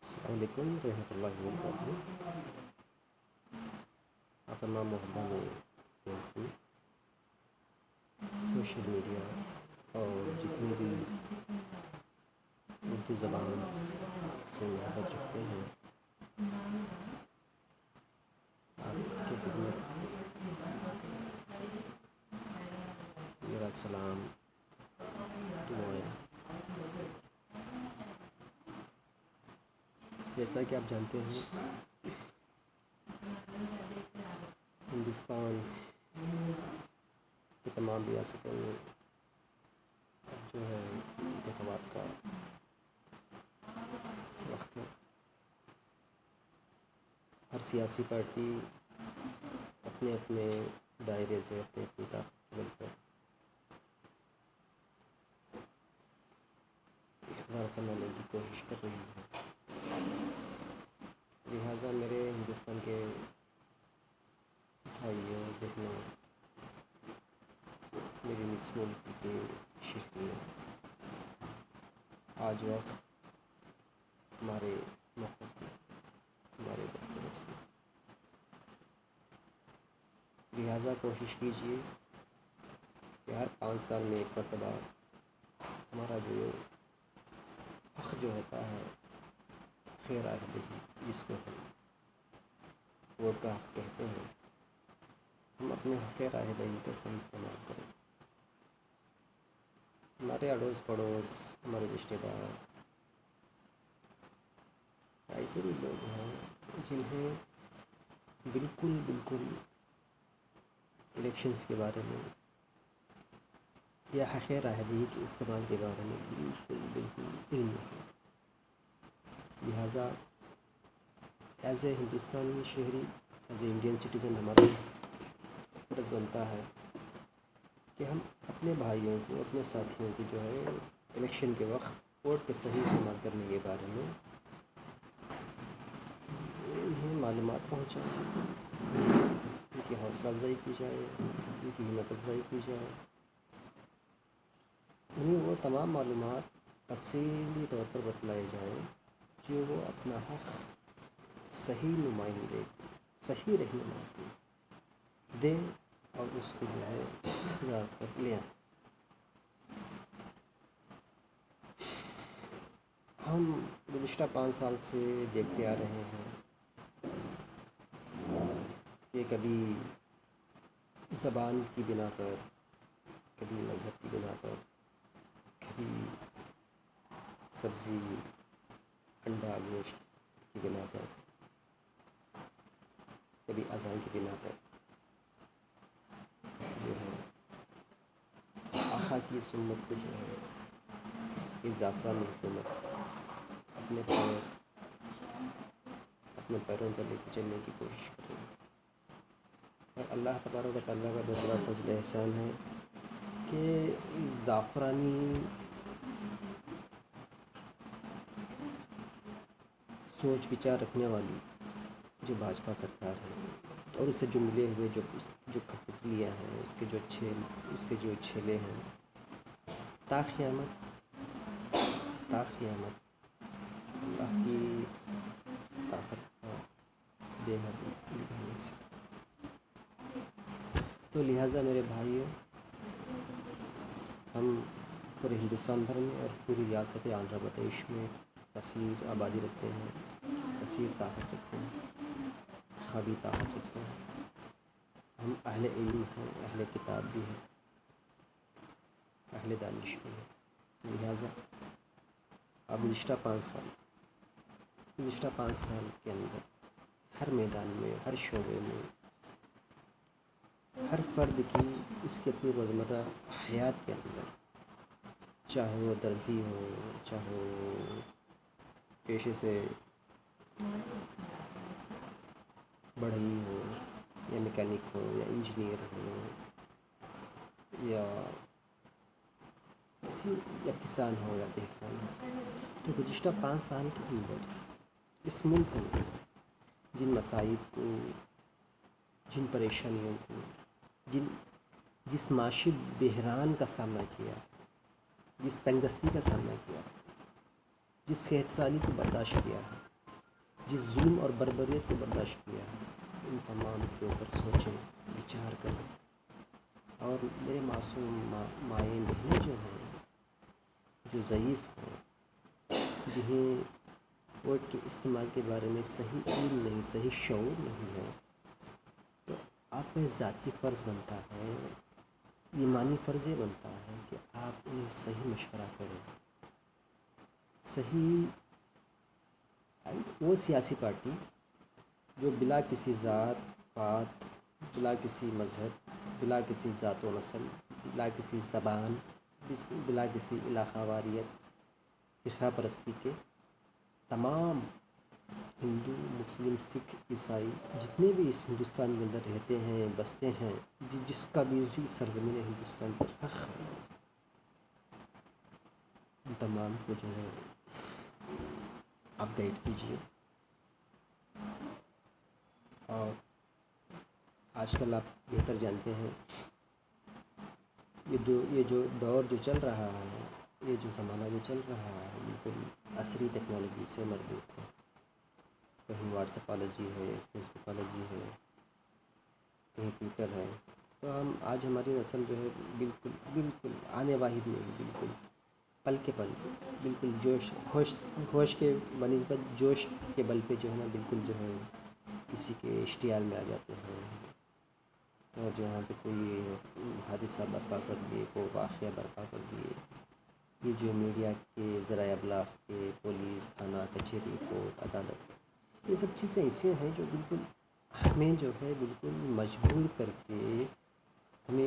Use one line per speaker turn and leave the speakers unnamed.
السلام علیکم رحمۃ اللہ وبرکاتہ۔ اپنا محلہ میں فیس بک، سوشل میڈیا اور جتنے بھی اردو زبان سے محبت رکھتے ہیں، آپ کی خدمت میرا سلام دعائیں۔ جیسا کہ آپ جانتے ہیں، ہندوستان کی تمام ریاستوں میں جو ہے انتخابات کا وقت ہے۔ ہر سیاسی پارٹی اپنے اپنے دائرے سے اپنے اپنی طاقت کے بل پر اقتدار سنبھالنے کی کوشش کر رہی ہے۔ لہٰذا میرے ہندوستان کے بھائیوں بہنوں، میری نس ملک کے شہریوں، آج وقت ہمارے موقف میں، ہمارے دسترس میں، لہٰذا کوشش کیجیے کہ ہر 5 سال میں ایک مرتبہ ہمارا جو حق جو ہوتا ہے، خیر رائے دہی، جس کو ہم ووٹ کا حق کہتے ہیں، ہم اپنے حق رائے دہی کا صحیح استعمال کریں۔ ہمارے اڑوس پڑوس، ہمارے رشتہ دار ایسے بھی لوگ ہیں جنہیں بالکل الیکشنز کے بارے میں یا حق رائے دہی کے استعمال کے بارے میں بالکل علم نہیں۔ لہٰذا ایز اے ہندوستانی شہری، ایز اے انڈین سٹیزن، ہمارا فرض بنتا ہے کہ ہم اپنے بھائیوں کو، اپنے ساتھیوں کو جو ہے الیکشن کے وقت ووٹ کے صحیح استعمال کرنے کے بارے میں انہیں معلومات پہنچائیں، ان کی حوصلہ افزائی کی جائے، ان کی ہمت افزائی کی جائے، انہیں وہ تمام معلومات تفصیلی طور پر بتلائے جائیں جو وہ اپنا حق صحیح نمائندے، صحیح رہنما دیں اور اس کو جو ہے اختیار پر لے آئیں۔ ہم گزشتہ 5 سال سے دیکھتے آ رہے ہیں کہ کبھی زبان کی بنا پر، کبھی مذہب کی بنا پر، کبھی سبزی، انڈا، گوشت کی بنا پر، کبھی اذان کی بنا پر جو ہے آقا کی سنت کو جو ہے یہ زعفرانی حکومت اپنے پیروں تلے چلنے کی کوشش کر رہی ہے۔ اور اللہ تبارک و تعالیٰ کا بہت بڑا فضل احسان ہے کہ زعفرانی سوچ وچار رکھنے والی جو بھاجپا سرکار ہے، اور اس سے جو ملے ہوئے جو کٹپتلیاں ہیں، اس کے جو چھیلے ہیں، تا قیامت اللہ کی طاقت کا بے حد نہیں سکتا۔ تو لہٰذا میرے بھائیوں، ہم پورے ہندوستان بھر میں اور پوری ریاست آندھرا پردیش میں کثیر آبادی رکھتے ہیں، کثیر طاقت رکھتے ہیں، قوی طاقت رکھتے ہیں۔ ہم اہل علم ہیں، اہل کتاب بھی ہیں، اہل دانش بھی ہیں۔ لہٰذا اب گزشتہ 5 سال کے اندر ہر میدان میں، ہر شعبے میں، ہر فرد کی اس کے اپنی روزمرہ حیات کے اندر، چاہے وہ درزی ہو، چاہے وہ پیشے سے بڑھئی ہو، یا میکینک ہو، یا انجینئر ہو، یا کسان ہو، یا دہقان ہو، تو گزشتہ 5 سال کے اندر اس ملک میں جن مصائب کو، جن پریشانیوں کو، جس معاشی بحران کا سامنا کیا، جس تنگ دستی کا سامنا کیا، جس قحط سالی کو برداشت کیا ہے، جس ظلم اور بربریت کو برداشت کیا ہے، ان تمام کے اوپر سوچیں، وچار کریں. اور میرے معصوم مائیں بہنیں جو ہیں، جو ضعیف ہیں، جنہیں ووٹ کے استعمال کے بارے میں صحیح علم نہیں، صحیح شعور نہیں ہے، تو آپ کا ذاتی فرض بنتا ہے، ایمانی فرض یہ بنتا ہے کہ آپ انہیں صحیح مشورہ کریں. صحیح وہ سیاسی پارٹی جو بلا کسی ذات پات، بلا کسی مذہب، بلا کسی ذات و نسل، بلا کسی زبان، بلا کسی علاقہ واریت، فرقہ پرستی کے تمام ہندو، مسلم، سکھ، عیسائی جتنے بھی اس ہندوستان کے اندر رہتے ہیں، بستے ہیں، جس کا بھی سرزمین ہندوستان پر حق ہے، ان تمام کو جو ہے آپ گائیڈ کیجیے. اور آج کل آپ بہتر جانتے ہیں، یہ جو دور جو چل رہا ہے، یہ جو زمانہ جو چل رہا ہے، بالکل عصری ٹیکنالوجی سے مربوط ہے. کہیں واٹس ایپالوجی ہے، فیس بکالوجی ہے، کہیں ٹویٹر ہے. تو آج ہماری نسل جو ہے بالکل آنے واحد میں ہی، بالکل پل کے پل، بالکل ہوش کے بنسبت جوش کے بل پہ جو ہے نا، بالکل جو ہے کسی کے اشتعال میں آ جاتے ہیں، اور جو یہاں پہ کوئی حادثہ برپا کر دیے، کوئی واقعہ برپا کر دیے. یہ جو میڈیا کے ذرائع ابلاغ کے، پولیس، تھانہ، کچہری، کورٹ، عدالت، یہ سب چیزیں ایسی ہیں جو بالکل ہمیں جو ہے بالکل مجبور کر کے